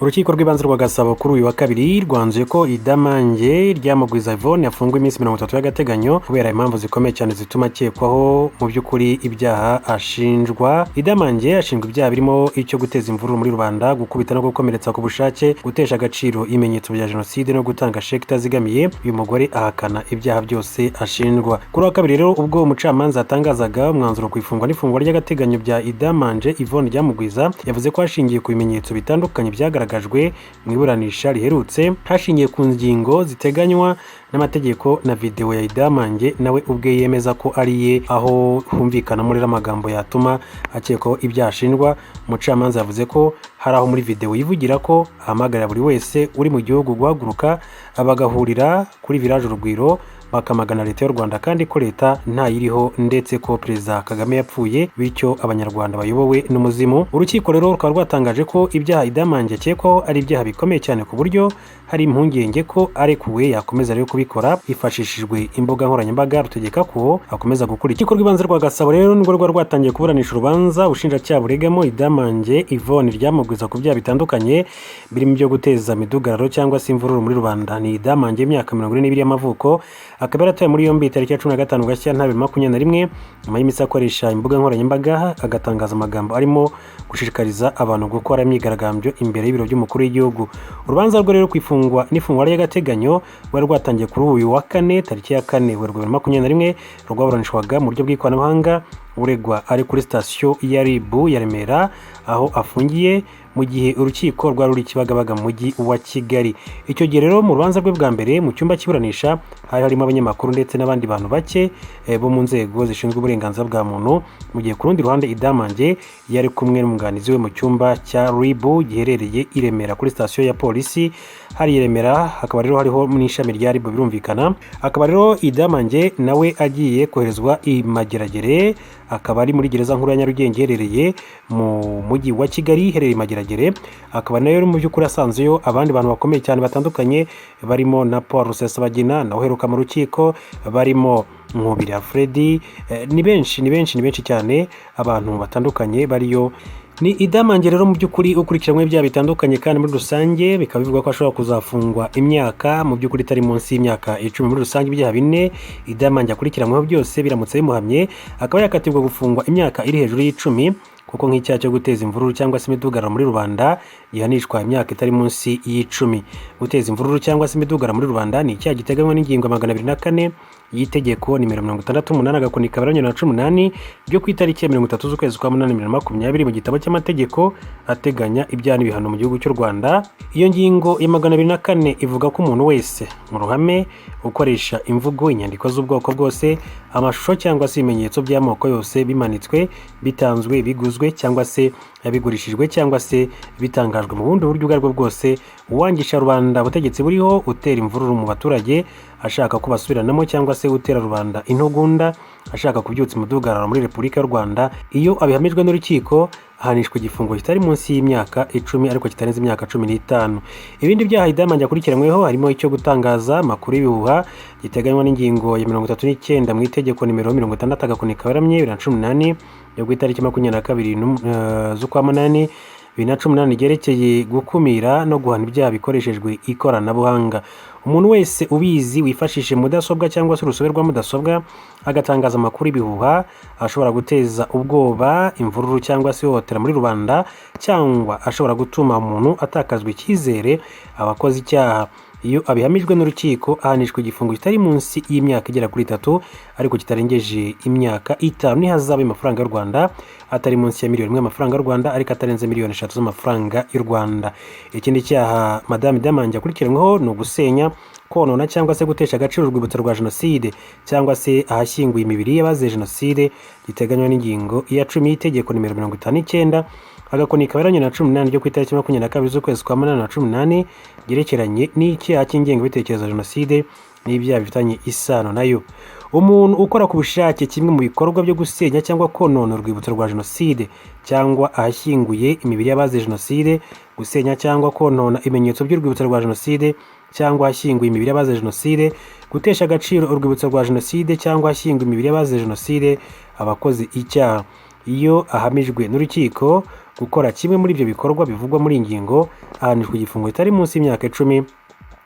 Urukiko rw'ibanze rwa Gasabo kuri uyu wa kabiri rwanzuye ko Idamange ry'Amerika Yvonne yafungwa iminsi 30 y'agateganyo kubera impamvu zikomeye cyane zituma akekwaho mu by'ukuri ibyaha ashinjwa. Idamange ashinjwa ibyaha birimo icyo guteza imvururu muri rubanda, gukubita no gukomeretsa ku bushake, gutesha agaciro ibimenyetso bya jenoside no gutanga sheki itazigamiye. Uyu mugore ahakana ibyaha byose ashinjwa. Kuri wa kabiri rero ubwo umucamanza atangazaga umwanzuro ku ifungwa n'ifungwa ry'agateganyo bya Idamange Yvonne ry'Amerika, yavuze ko hashingiye ku bimenyetso bitandukanye byagaragajwe mu iburanisha riherutse, hashingiye ku ngingo ziteganywa n'amategeko na video ya Idamange nawe ubwe yemeza ko ari ye, aho humvikana muri amagambo yatuma akekwaho ibyaha ashinjwa. Umucamanza yavuze ko hari aho muri video yivugira ko ahamagarira buri wese uri mu gihugu guhaguruka abagahurira kuri village Urugwiro bakamagana leta y'u Rwanda, kandi ko leta ntayiriho ndetse ko Perezida Kagame yapfuye bityo abanyarwanda bayobowe n'umuzimu. Urukiko rero rukaba rwatangaje ko ibyaha Idamange akekwaho ari ibyaha bikomeye cyane ku buryo hari impungenge ko arekuwe yakomeza rero kubikora hifashishijwe imbuga nkoranyambaga, rutegeka ko akomeza gukora. Urukiko rw'ibanze rwa Gasabo rero nibwo rwatangiye kuburanisha urubanza ubushinjacyaha buregamo Idamange Yvonne ry'Amerika ku byaha bitandukanye birimo byo guteza imidugararo cyangwa se imvururu muri rubanda. Ni Idamange imyaka 42 y'amavuko, akaba yarataye muri yombi tariki ya 15 Gashyantare 2021 nyuma y'iminsi akoresha imbuga nkoranyambaga agatangaza amagambo arimo gushishikariza abantu gukora imyigaragambyo imbere y'ibiro by'umukuru w'igihugu. Urubanza rwo rero kwifungwa n'ifungwa ry'agateganyo rwari rwatangiye kuri uyu wa kane tariki ya 4 Werurwe 2021, rwaburanishwaga mu buryo bw'ikoranabuhanga. Uregwa ari kuri sitasiyo ya RIB ya Remera aho afungiye, mu gihe urukiko rwari ruri Kibagabaga mu mujyi wa Kigali. Icyo gihe rero mu rubanza rwe bwa mbere mu cyumba cy'iburanisha hari harimo abanyamakuru ndetse n'abandi bantu bake bo mu nzego zishinzwe uburenganzira bwa muntu, mu gihe ku rundi ruhande Idamange yari kumwe n'umwunganizi we mu cyumba cya RIB giherereye i Remera kuri sitasiyo ya polisi hari i Remera. Hakaba rero hariho n'ishami rya RIB birumvikana. Akaba rero Idamange nawe agiye koherezwa i Mageragere, akaba ari muri gereza nkuru ya Nyarugenge iherereye mu mujyi wa Kigali iherereye Mageragere. Akaba nayo mu by'ukuri asanzeyo abandi bantu bakomeye cyane batandukanye, barimo na Rusesabagina nawe uheruka mu rukiko, barimo Nkubira Freddy, ni benshi cyane abantu batandukanye bariyo. Ni Idamange rero mu by'ukuri ukurikiranywe ibyaha bitandukanye, kandi muri rusange bikaba bivuga ko ashobora kuzafungwa imyaka mu by'ukuri itari munsi y'imyaka 10. Muri rusange ibyaha bine Idamange akurikiranyweho byose biramutse bimuhamye akaba yakatirwa gufungwa imyaka iri hejuru y'10, kuko nk'icyaha cyo guteza imvururu cyangwa se imidugararo muri rubanda gihanishwa imyaka itari munsi y'10. Guteza imvururu cyangwa se imidugararo muri rubanda ni icyaha giteganywa n'ingingo 204 y'itegeko nimero 68/2018 ryo ku itariki ya 30 z'ukwezi kwa 8/2020 mu gitabo cy'amategeko ateganya ibyaha n'ibihano mu gihugu cy'u Rwanda. Iyo ngingo ya 204 ivuga ko umuntu wese mu ruhame ukoresha imvugo, inyandiko z'ubwoko bwose, amashusho cyangwa se ibimenyetso by'amoko yose bimanitswe, bitanzwe, biguzwe cyangwa se bigurishijwe cyangwa se bitangajwe mu bundi buryo ubwo aribwo bwose, uwangisha rubanda ubutegetsi buriho, utera imvururu mu baturage ashaka ko basubiranamo cyangwa se utera rubanda intugunda ashaka kubyutsa umudugararo muri Repubulika y'u Rwanda, iyo abihamijwe n'urukiko ahanishwa igifungo kitari munsi y'imyaka 10 ariko kitarenze imyaka 15. Ibindi byaha Idamange akurikiranyweho harimo icyo gutangaza amakuru y'ibihuha giteganywa n'ingingo ya 39 mu itegeko nimero 66/2018 yo ku itariki 22 z'ukwa 8 2018 ryerekeye gukumira no guhana ibyaha bikoreshejwe ikoranabuhanga. Umuntu wese ubizi wifashishe mudasobwa cyangwa se urusobe rwa mudasobwa agatangaza amakuru y'ibihuha ashobora guteza ubwoba, imvururu cyangwa se ihohotera muri rubanda, cyangwa ashobora gutuma umuntu atakazwa icyizere abakoze icyaha. Iyo abihamijwe n'urukiko ahanishwa igifungo kitari munsi y'imyaka igera kuri 3 ariko kitarengeje imyaka 5 n'ihazabu y'amafaranga y'u Rwanda atari munsi ya miliyoni 1 y'amafaranga y'u Rwanda ariko atarenze miliyoni 3 z'amafaranga y'u Rwanda. Ikindi cyaha Madame Idamange akurikiranyweho ni ugusenya, konona cyangwa se gutesha agaciro urwibutso rwa jenoside cyangwa se ahashyinguye imibiri y'abazize jenoside giteganywa n'ingingo ya 10 y'itegeko nimero 59 agakoni kaberanye na 18 ryo ku itariki 22 z'ukwezi kwa 8/2018 gerekeranye n'icyaha cy'ingengabitekerezo jenoside n'ibyaha bifitanye isano nayo. Umuntu ukora ku bushake kimwe mu bikorwa byo gusenya cyangwa konona urwibutso rwa jenoside cyangwa ahashyinguye imibiri y'abazize jenoside, gusenya cyangwa konona ibimenyetso by'urwibutso rwa jenoside cyangwa ahashyinguye imibiri y'abazize jenoside, gutesha agaciro urwibutso rwa jenoside cyangwa ahashyinguye imibiri y'abazize jenoside abakoze icyaha. Iyo ahamijwe n'urukiko gukora kimwe muri ibyo bikorwa bivugwa muri ingingo ahanishwa igifungo kitari munsi y'imyaka 10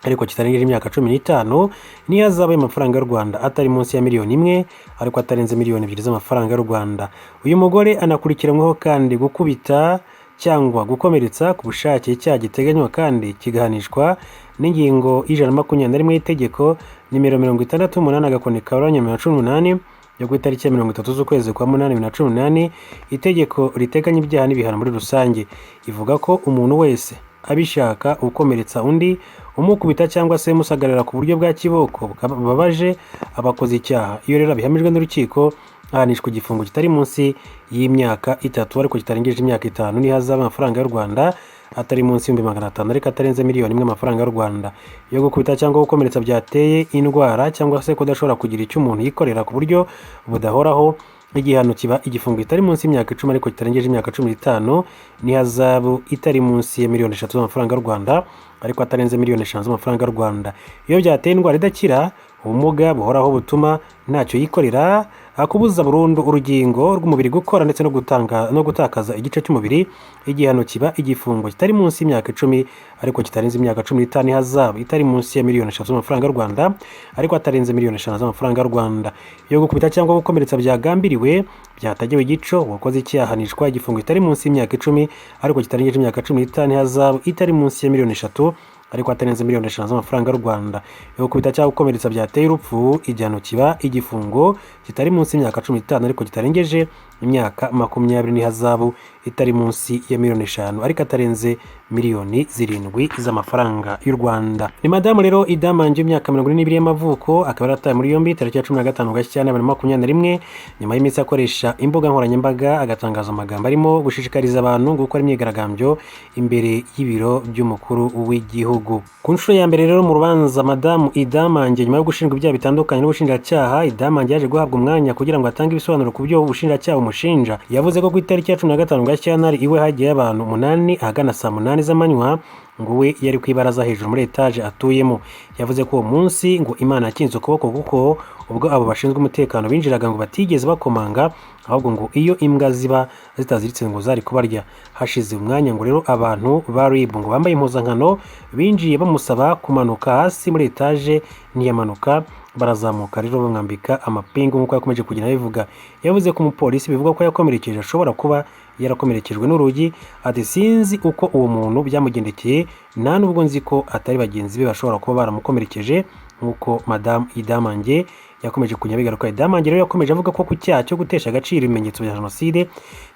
ariko kitarengeje imyaka 15 n'ihazabu y'amafaranga y'u Rwanda atari munsi ya miliyoni 1 ariko atarenze miliyoni 2 z'amafaranga y'u Rwanda. Uyu mugore anakurikiranyweho kandi gukubita cyangwa gukomeretsa ku bushake icyaha giteganywa kandi kigahanishwa n'ingingo y'Ijana y'itegeko nimero 68 agakoni ka 2018 yo ku itariki ya 30 z'ukwezi kwa 8 2018 itegeko riteganya ibyaha n'ibihano muri rusange. Ivuga ko umuntu wese abishaka ukomeretsa undi, umukubita cyangwa se musagarira ku buryo bwa kiboko babaje abakoze icyaha, iyo rero bihamijwe n'urukiko ahanishwa igifungo kitari munsi y'imyaka 3 ariko kitarengeje imyaka 5 n'ihazabu y'amafaranga y'u Rwanda atari munsi y'500 ariko atarenze miliyoni 1 amafaranga y'u Rwanda. Iyo gukubita cyangwa gukomeretsa byateye indwara cyangwa se kudashobora kugira icyo umuntu yikorera ku buryo budahoraho, igihano kiba igifungo kitari munsi y'imyaka 10 ariko kitarengeje imyaka 15 n'ihazabu itari munsi ya miliyoni 3 z'amafaranga y'u Rwanda ariko atarenze miliyoni 5 z'amafaranga y'u Rwanda. Iyo byateye indwara idakira, ubumuga buhoraho butuma ntacyo yikorera, akubuza burundu urugingo rw'umubiri gukora ndetse no gutakaza igice cy'umubiri, igihano kiba igifungo kitari munsi y'imyaka 10 ariko kitarenze imyaka 15 ihazabu itari munsi ya miliyoni 3 z'amafaranga y'u Rwanda ariko atarenze miliyoni 5 z'amafaranga y'u Rwanda. Iyo gukubita cyangwa gukomeretsa byagambiriwe byatagewe igico, uwakoze icyahanishwa igifungo kitari munsi y'imyaka 10 ariko kitarengeje imyaka 15 ihazabu itari munsi ya miliyoni 3 ariko atarenze miliyoni 5 z'amafaranga y'u Rwanda. Yo gukubita cyangwa gukomeretsa byateye urupfu, igihano kiba igifungo kitari munsi y'imyaka 15 ariko kitarengeje imyaka 20 n'ihazabu itari munsi ya miliyoni 5 ariko atarenze miliyoni 7 z'amafaranga y'u Rwanda. Ni madamu rero Idamange imyaka 42 y'amavuko, akaba yarataye muri yombi tariki ya 15 Gashyantare 2021 nyuma y'iminsi akoresha imbuga nkoranyambaga agatangaza amagambo arimo gushishikariza abantu gukora imyigaragambyo imbere y'ibiro by'umukuru w'igihugu. Ku nshuro ya mbere rero mu rubanza madamu Idamange nyuma yo gushinjwa ibyaha bitandukanye n'ubushinjacyaha, Idamange yaje guhabwa umwanya kugira ngo atange ibisobanuro ku byo ubushinjacyaha umushinja. Yavuze ko ku itariki ya 15 Gashyantare iwe hagiye abantu 8 ahagana saa 8 z'amanywa ngo we yari kwibaraza hejuru muri etage atuyemo. Yavuze ko uwo munsi ngo Imana yakinze ukuboko kuko ubwo abo bashinzwe umutekano binjiraga ngo batigeze bakomanga, ahubwo ngo iyo imbwa ziba zitaziritse ngo zari kubarya. Hashize umwanya ngo rero abantu ba RIB ngo bambaye impuzankano binjiye bamusaba kumanuka hasi muri etage, ntiyamanuka, barazamuka rero bamwambika amapingu nk'uko yakomeje kugenda bivuga. Yavuze ko umupolisi bivuga ko yakomerekeje ashobora kuba yarakomerekejwe n'urugi, ati sinzi uko uwo muntu byamugendekeye, nta nubwo nzi ko atari bagenzi be bashobora kuba baramukomerekeje nk'uko madamu Idamange yakomeje kunyabigaruka. Idamange rero yakomeje avuga ko ku cyaha cyo gutesha agaciro ibimenyetso bya jenoside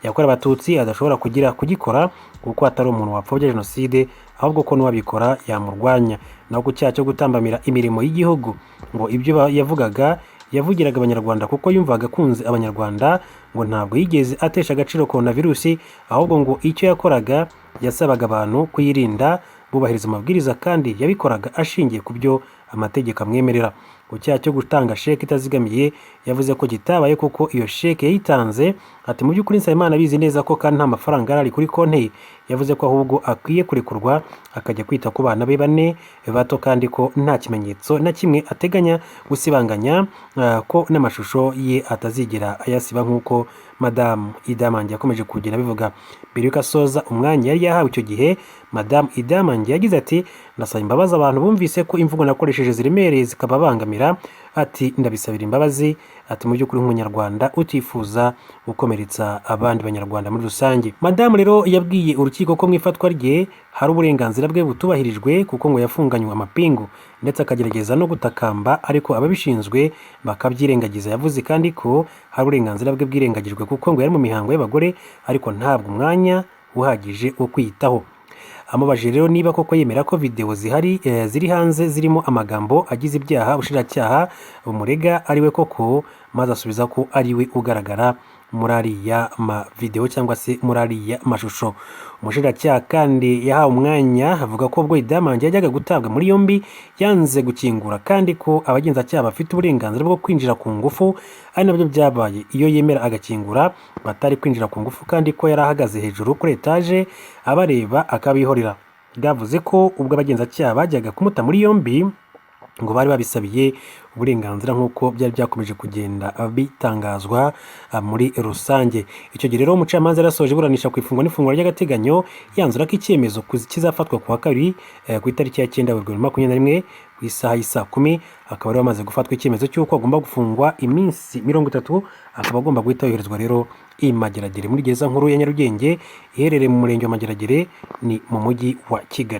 yakorewe abatutsi adashobora kugikora kuko atari umuntu wapfobya jenoside, ahubwo ko n'uwabikora yamurwanya. Naho ku cyaha cyo gutambamira imirimo y'igihugu ngo ibyo yavugiraga abanyarwanda kuko yumvaga akunze abanyarwanda, ngo ntabwo yigeze atesha agaciro coronavirus, ahubwo ngo icyo yakoraga yasabaga abantu kuyirinda bubahiriza amabwiriza kandi yabikoraga ashingiye ku byo amategeko amwemerera. Ku cyaha cyo gutanga sheke itazigamiye yavuze ko gitabaye kuko iyo sheke yayitanze, ati mu by'ukuri Nsabimana abizi neza ko kandi nta mafaranga ari kuri konti. Yavuze ko ahubwo akwiye kurekurwa akajya kwita ku bana be 4 bato kandi ko nta kimenyetso na kimwe ateganya gusibanganya, ko n'amashusho ye atazigera ayasiba nk'uko madamu Idamange yakomeje kugenda bivuga. Mbere yuko asoza umwanya yari yahawe icyo gihe, madamu Idamange yagize ati ndasaba imbabazi abantu bumvise ko imvugo nakoresheje ziremereye zikababangamira, ati ndabisabira imbabazi, ati mu by'ukuri nk'umunyarwanda utifuza gukomeretsa abandi banyarwanda muri rusange. Madamu rero yabwiye urukiko ko mu ifatwa rye hari uburenganzira bwe butubahirijwe kuko ngo yafunganywe amapingu ndetse akagerageza no gutakamba ariko ababishinzwe bakabyirengagiza. Yavuze kandi ko hari uburenganzira bwe bwirengagijwe kuko ngo yari mu mihango y'abagore ariko ntabwo umwanya uhagije wo kwiyitaho. Amubajije rero niba koko yemera ko video ziri hanze zirimo amagambo agize ibyaha ubushinjacyaha bumurega ariwe koko, maze asubiza ko ariwe ugaragara muri ariya video cyangwa se muri ariya mashusho. Umushinjacyaha kandi yahawe umwanya avuga ko ubwo Idamange yajyaga gutabwa muri yombi yanze gukingura kandi ko abagenzacyaha bafite uburenganzira bwo kwinjira ku ngufu, ari nabyo byabaye iyo yemera agakingura batari kwinjira ku ngufu kandi ko yari ahagaze hejuru kuri etage abareba akabihorera. Bwavuze ko ubwo abagenzacyaha bajyaga kumuta muri yombi ngo bari babisabiye uburenganzira nk'uko byari byakomeje kugenda bitangazwa muri rusange. Icyo gihe rero umucamanza yarasoje iburanisha ku ifungwa n'ifungwa ry'agateganyo yanzura ko icyemezo kizafatwa ku wa kabiri ku itariki ya 9 Werurwe 2021 ku isaha y'isa 10 akaba rero amaze gufatwa icyemezo cy'uko agomba gufungwa iminsi 30 akaba agomba guhita yoherezwa rero i Mageragere muri gereza nkuru ya Nyarugenge iherereye mu murenge wa Mageragere ni mu mujyi wa Kigali.